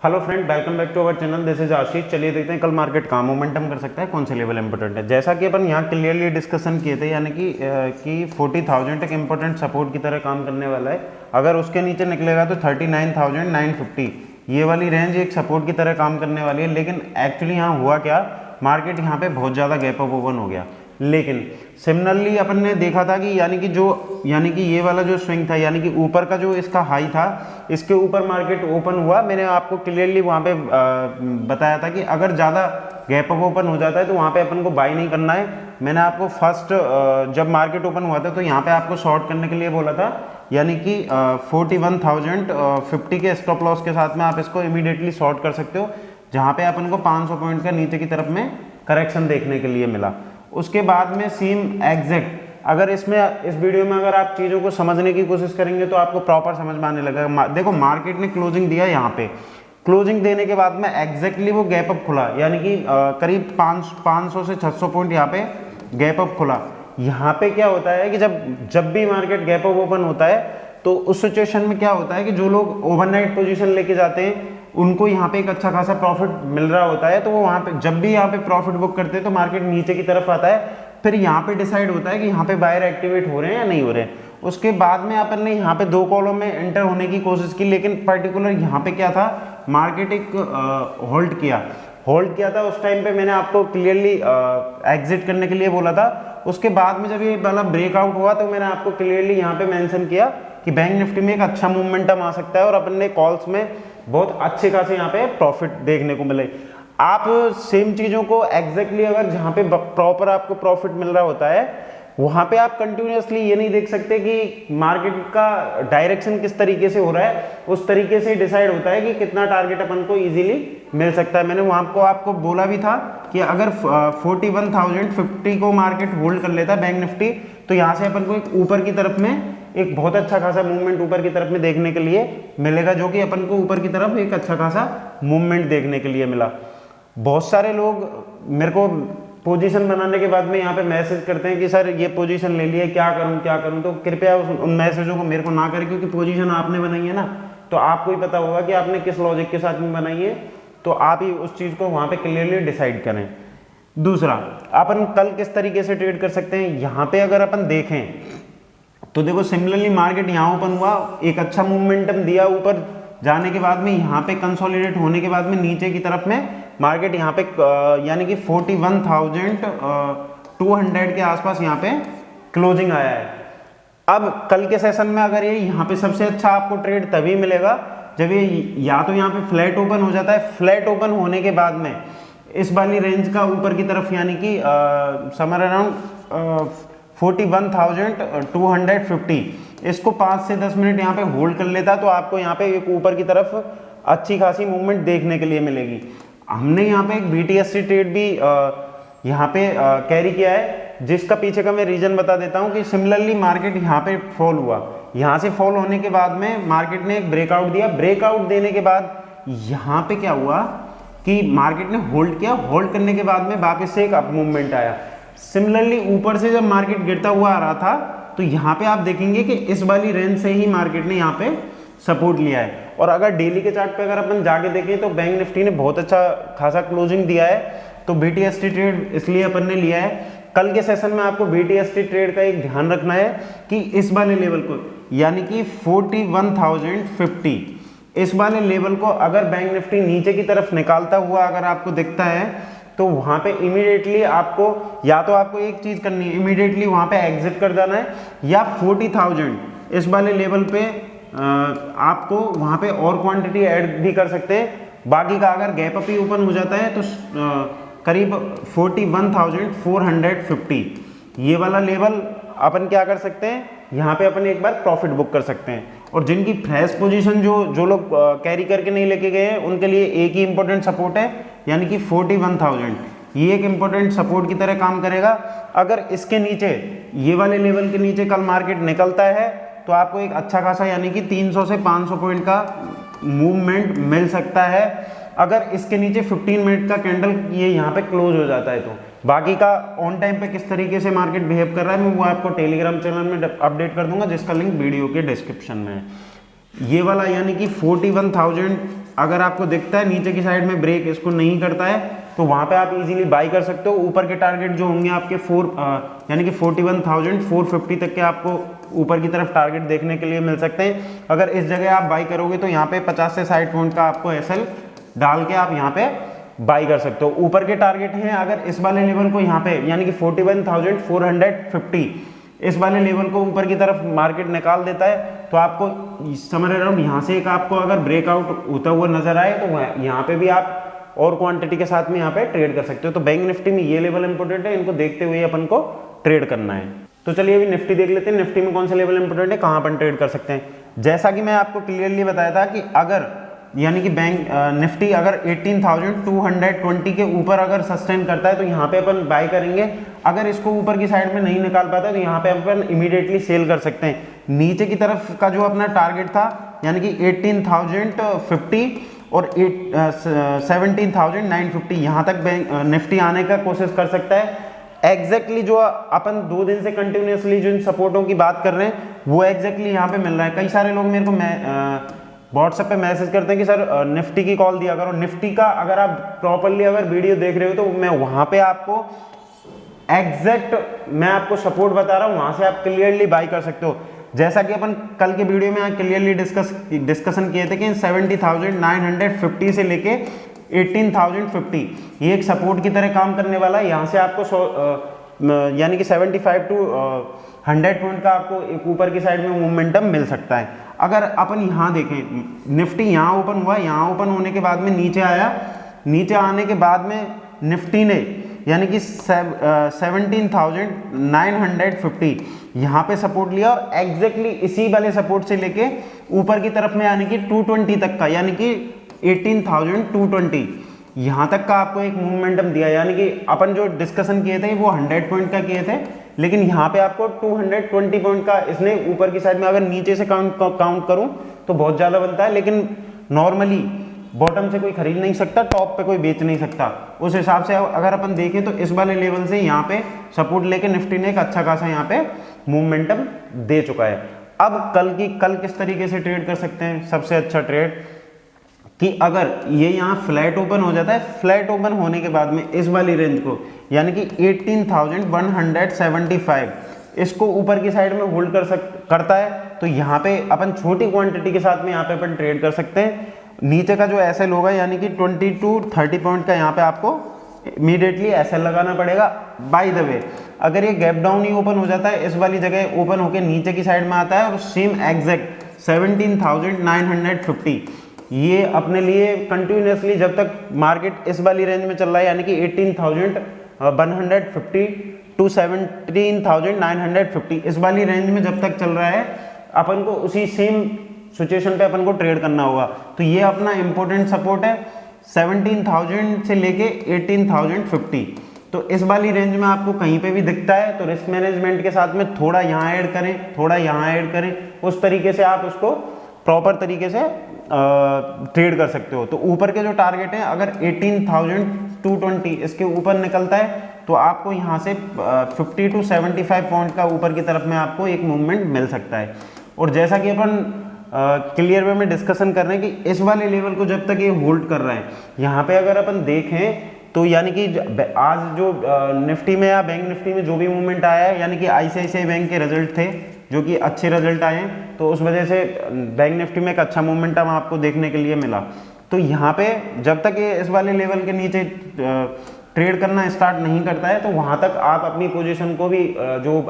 Hello friend, welcome back to our channel. This is Ashish. चलिए देखते हैं कल मार्केट कहाँ मोमेंटम कर सकता है, कौन से लेवल इंपॉर्टेंट है। जैसा कि अपन यहाँ क्लियरली डिस्कशन किए थे, यानी कि 40,000 एक इंपॉर्टेंट सपोर्ट की तरह काम करने वाला है। अगर उसके नीचे निकलेगा तो 39,950 ये वाली रेंज एक सपोर्ट की तरह काम करने वाली है। लेकिन एक्चुअली यहाँ हुआ क्या, मार्केट यहाँ पे बहुत ज़्यादा गैप अप ओपन हो गया। लेकिन सिमिलरली अपन ने देखा था कि यानी कि ये वाला जो स्विंग था, यानी कि ऊपर का जो इसका हाई था, इसके ऊपर मार्केट ओपन हुआ। मैंने आपको क्लियरली वहाँ पे बताया था कि अगर ज़्यादा गैप अप ओपन हो जाता है तो वहाँ पे अपन को बाई नहीं करना है। मैंने आपको फर्स्ट जब मार्केट ओपन हुआ था तो यहाँ पे आपको शॉर्ट करने के लिए बोला था, यानी कि 41,050 के स्टॉप लॉस के साथ में आप इसको इमीडिएटली शॉर्ट कर सकते हो, जहाँ पे अपन को 500 पॉइंट का नीचे की तरफ में करेक्शन देखने के लिए मिला। उसके बाद में सेम एग्जैक्ट, अगर इस वीडियो में अगर आप चीज़ों को समझने की कोशिश करेंगे तो आपको प्रॉपर समझ में आने लगेगा। देखो, मार्केट ने क्लोजिंग दिया, यहाँ पे क्लोजिंग देने के बाद में एग्जैक्टली वो गैप अप खुला, यानी कि करीब 500 से 600 पॉइंट यहाँ पे गैप अप खुला। यहाँ पे क्या होता है कि जब भी मार्केट गैप अप ओपन होता है तो उस सिचुएशन में क्या होता है कि जो लोग ओवरनाइट पोजीशन लेके जाते हैं उनको यहाँ पे एक अच्छा खासा प्रॉफिट मिल रहा होता है। तो वो वहाँ पे जब भी यहाँ पे प्रॉफिट बुक करते हैं तो मार्केट नीचे की तरफ आता है। फिर यहाँ पे डिसाइड होता है कि यहाँ पे बायर एक्टिवेट हो रहे हैं या नहीं हो रहे हैं। उसके बाद में अपन ने यहाँ पे दो कॉलम में एंटर होने की कोशिश की, लेकिन पर्टिकुलर यहाँ पे क्या था, मार्केट एक होल्ड किया था। उस टाइम पे मैंने आपको क्लियरली एग्जिट करने के लिए बोला था। उसके बाद में जब ये वाला ब्रेकआउट हुआ तो मैंने आपको क्लियरली यहाँ पे मेंशन किया कि बैंक निफ्टी में एक अच्छा मूवमेंटम आ सकता है और अपन ने कॉल्स में बहुत अच्छे खासे यहाँ पे प्रॉफिट देखने को मिले। आप सेम चीज़ों को एग्जैक्टली अगर जहाँ पे प्रॉपर आपको प्रॉफिट मिल रहा होता है वहाँ पे आप कंटिन्यूअसली ये नहीं देख सकते कि मार्केट का डायरेक्शन किस तरीके से हो रहा है, उस तरीके से डिसाइड होता है कि कितना टारगेट अपन को इजीली मिल सकता है। मैंने वहाँ को आपको बोला भी था कि अगर 41,050 को मार्केट होल्ड कर लेता है बैंक निफ्टी, तो यहाँ से अपन को एक ऊपर की तरफ में एक बहुत अच्छा खासा मूवमेंट ऊपर की तरफ में देखने के लिए मिलेगा, जो कि अपन को ऊपर की तरफ एक अच्छा खासा मूवमेंट देखने के लिए मिला। बहुत सारे लोग मेरे को पोजीशन बनाने के बाद में यहाँ पे मैसेज करते हैं कि सर ये पोजीशन ले लिए, क्या करूँ। तो कृपया उन मैसेजों को मेरे को ना करें, क्योंकि पोजीशन आपने बनाई है ना, तो आपको ही पता होगा कि आपने किस लॉजिक के साथ में बनाई है। तो आप ही उस चीज़ को वहाँ पे क्लियरली डिसाइड करें। दूसरा, अपन कल किस तरीके से ट्रेड कर सकते हैं, यहाँ पे अगर अपन देखें तो देखो सिमिलरली मार्केट यहाँ ओपन हुआ, एक अच्छा मूवमेंटम दिया ऊपर जाने के बाद में, यहाँ पे कंसोलिडेट होने के बाद में नीचे की तरफ में मार्केट यहाँ पे यानी कि 41,200 के आसपास यहाँ पे क्लोजिंग आया है। अब कल के सेशन में अगर ये यहाँ पे सबसे अच्छा आपको ट्रेड तभी मिलेगा जब ये या तो यहाँ पे फ्लैट ओपन हो जाता है, फ्लैट ओपन होने के बाद में इस वाली रेंज का ऊपर की तरफ यानी कि समर अराउंड 41,250 इसको 5 से 10 मिनट यहाँ पे होल्ड कर लेता, तो आपको यहाँ पे एक ऊपर की तरफ अच्छी खासी मूवमेंट देखने के लिए मिलेगी। हमने यहाँ पे एक BTST ट्रेड भी यहाँ पे कैरी किया है, जिसका पीछे का मैं रीजन बता देता हूँ कि सिमिलरली मार्केट यहाँ पे फॉल हुआ, यहाँ से फॉल होने के बाद में मार्केट ने एक ब्रेकआउट दिया। ब्रेकआउट देने के बाद यहाँ पे क्या हुआ कि मार्केट ने होल्ड किया, होल्ड करने के बाद में वापस से एक अप मूवमेंट आया। सिमिलरली ऊपर से जब मार्केट गिरता हुआ आ रहा था तो यहाँ पे आप देखेंगे कि इस वाली रेंज से ही मार्केट ने यहाँ पे सपोर्ट लिया है। और अगर डेली के चार्ट पे अगर अपन जाके देखें तो बैंक निफ्टी ने बहुत अच्छा खासा क्लोजिंग दिया है। तो BTST ट्रेड इसलिए अपन ने लिया है। कल के सेशन में आपको BTST ट्रेड का एक ध्यान रखना है कि इस वाले लेवल को यानी कि 41,050 इस वाले लेवल को अगर बैंक निफ्टी नीचे की तरफ निकालता हुआ अगर आपको दिखता है तो वहां पे इमीडिएटली आपको या तो आपको एक चीज करनी है, इमीडिएटली वहां पे एग्जिट कर जाना है, या 40,000 इस वाले लेवल पे आपको वहां पे और क्वांटिटी ऐड भी कर सकते हैं। बाकी का अगर गैप अप ही ओपन हो जाता है तो करीब 41,450 ये वाला लेवल अपन क्या कर सकते हैं, यहाँ पे अपन एक बार प्रॉफिट बुक कर सकते हैं। और जिनकी फ्रेश पोजीशन जो लोग कैरी करके नहीं लेके गए हैं उनके लिए एक ही इंपॉर्टेंट सपोर्ट है, यानी कि 41,000 ये एक इंपॉर्टेंट सपोर्ट की तरह काम करेगा। अगर इसके नीचे ये वाले लेवल के नीचे कल मार्केट निकलता है तो आपको एक अच्छा खासा यानी कि 300 से 500 पॉइंट का मूवमेंट मिल सकता है। अगर इसके नीचे 15 मिनट का कैंडल ये यहाँ पे क्लोज हो जाता है तो बाकी का ऑन टाइम पे किस तरीके से मार्केट बिहेव कर रहा है मैं वो आपको टेलीग्राम चैनल में अपडेट कर दूंगा, जिसका लिंक वीडियो के डिस्क्रिप्शन में है। ये वाला यानी कि 41,000 अगर आपको दिखता है नीचे की साइड में ब्रेक इसको नहीं करता है तो वहां पे आप इजीली बाई कर सकते हो। ऊपर के टारगेट जो होंगे आपके यानी कि 41,450 तक के आपको ऊपर की तरफ टारगेट देखने के लिए मिल सकते हैं। अगर इस जगह आप बाई करोगे तो यहाँ पे 50 से 60 पॉइंट का आपको एसएल डाल के आप यहाँ पे बाई कर सकते हो। ऊपर के टारगेट हैं अगर इस वाले लेवल को यहाँ पे यानी कि 41,450 इस वाले लेवल को ऊपर की तरफ मार्केट निकाल देता है तो आपको समझ रहे हो यहाँ से एक आपको अगर ब्रेकआउट होता हुआ नजर आए तो यहाँ पे भी आप और क्वांटिटी के साथ में यहाँ पे ट्रेड कर सकते हो। तो बैंक निफ्टी में ये लेवल इंपोर्टेंट है, इनको देखते हुए अपन को ट्रेड करना है। तो चलिए अभी निफ्टी देख लेते हैं, निफ्टी में कौन सा लेवल इंपोर्टेंट है, कहाँ अपन ट्रेड कर सकते हैं। जैसा कि मैं आपको क्लियरली बताया था कि अगर यानी कि बैंक निफ्टी अगर 18,220 के ऊपर अगर सस्टेन करता है तो यहाँ पे अपन बाय करेंगे। अगर इसको ऊपर की साइड में नहीं निकाल पाता तो यहाँ पे अपन इमीडिएटली सेल कर सकते हैं। नीचे की तरफ का जो अपना टारगेट था यानी कि 18,050 और 17,950 यहाँ तक निफ्टी आने का कोशिश कर सकता है। एग्जैक्टली जो अपन 2 दिन से कंटिन्यूसली जिन सपोर्टों की बात कर रहे हैं वो एग्जैक्टली यहाँ पे मिल रहा है। कई सारे लोग मेरे को व्हाट्सएप पे मैसेज करते हैं कि सर निफ्टी की कॉल दिया करो। निफ्टी का अगर आप प्रॉपरली अगर वीडियो देख रहे हो तो मैं वहां पे आपको एग्जैक्ट मैं आपको सपोर्ट बता रहा हूं, वहां से आप क्लियरली बाय कर सकते हो। जैसा कि अपन कल के वीडियो में क्लियरली डिस्कशन किए थे कि 70,950 से लेके 18,050 ये एक सपोर्ट की तरह काम करने वाला है। यहाँ से आपको यानी कि 75 टू 100 पॉइंट का आपको एक ऊपर की साइड में मोमेंटम मिल सकता है। अगर अपन यहाँ देखें निफ्टी यहाँ ओपन हुआ, यहाँ ओपन होने के बाद में नीचे आया, नीचे आने के बाद में निफ्टी ने यानी कि 17,950 यहाँ पे सपोर्ट लिया और एग्जैक्टली इसी वाले सपोर्ट से लेके ऊपर की तरफ में यानी कि 220 तक का यानी कि 18,220 यहाँ तक का आपको एक मूवमेंटम दिया। यानी कि अपन जो डिस्कशन किए थे वो 100 पॉइंट का किए थे, लेकिन यहाँ पे आपको 220 पॉइंट का इसने ऊपर की साइड में अगर नीचे से काउंट करूं तो बहुत ज़्यादा बनता है, लेकिन नॉर्मली बॉटम से कोई खरीद नहीं सकता, टॉप पे कोई बेच नहीं सकता। उस हिसाब से अगर अपन देखें तो इस वाले लेवल से यहाँ पे सपोर्ट लेके निफ्टी ने एक अच्छा खासा यहाँ पे मूवमेंटम दे चुका है। अब कल किस तरीके से ट्रेड कर सकते हैं, सबसे अच्छा ट्रेड कि अगर ये यहाँ फ्लैट ओपन हो जाता है, फ्लैट ओपन होने के बाद में इस वाली रेंज को यानी कि 18,175 इसको ऊपर की साइड में होल्ड करता है तो यहाँ पे अपन छोटी क्वांटिटी के साथ में यहाँ पे अपन ट्रेड कर सकते हैं। नीचे का जो एसएल होगा यानी कि 20 टू 30 पॉइंट का यहाँ पे आपको इमीडिएटली एसएल लगाना पड़ेगा। बाय द वे अगर ये गैप डाउन ही ओपन हो जाता है, इस वाली जगह ओपन होकर नीचे की साइड में आता है और सेम एग्जैक्ट 17,950 ये अपने लिए कंटिन्यूसली जब तक मार्केट इस वाली रेंज में चल रहा है यानी कि 18,150 टू 17,950 इस वाली रेंज में जब तक चल रहा है अपन को उसी सेम सिचुएशन पे अपन को ट्रेड करना होगा। तो ये अपना इंपॉर्टेंट सपोर्ट है 17,000 से लेके 18,050। तो इस वाली रेंज में आपको कहीं पे भी दिखता है तो रिस्क मैनेजमेंट के साथ में थोड़ा यहाँ ऐड करें, थोड़ा यहाँ ऐड करें, उस तरीके से आप उसको प्रॉपर तरीके से ट्रेड कर सकते हो। तो ऊपर के जो टारगेट हैं अगर 18,220 इसके ऊपर निकलता है तो आपको यहाँ से 50 टू 75 पॉइंट का ऊपर की तरफ में आपको एक मूवमेंट मिल सकता है। और जैसा कि अपन क्लियर वे में डिस्कशन कर रहे हैं कि इस वाले लेवल को जब तक ये होल्ड कर रहा है, यहाँ पे अगर अपन देखें तो यानी कि आज जो निफ्टी में या बैंक निफ्टी में जो भी मूवमेंट आया है यानी कि आईसीआईसीआई बैंक के रिजल्ट थे जो कि अच्छे रिजल्ट आए हैं, तो उस वजह से बैंक निफ्टी में एक अच्छा मोमेंटम आपको देखने के लिए मिला। तो यहाँ पे जब तक ये इस वाले लेवल के नीचे ट्रेड करना स्टार्ट नहीं करता है तो वहाँ तक आप अपनी पोजीशन को भी जो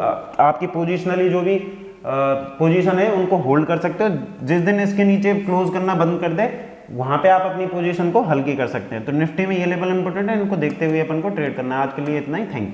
आपकी पोजिशनली जो भी पोजीशन है उनको होल्ड कर सकते हो। जिस दिन इसके नीचे क्लोज करना बंद कर दे वहाँ पे आप अपनी पोजीशन को हल्की कर सकते हैं। तो निफ्टी में ये लेवल इंपॉर्टेंट है, इनको देखते हुए अपन को ट्रेड करना है। आज के लिए इतना ही, थैंक यू।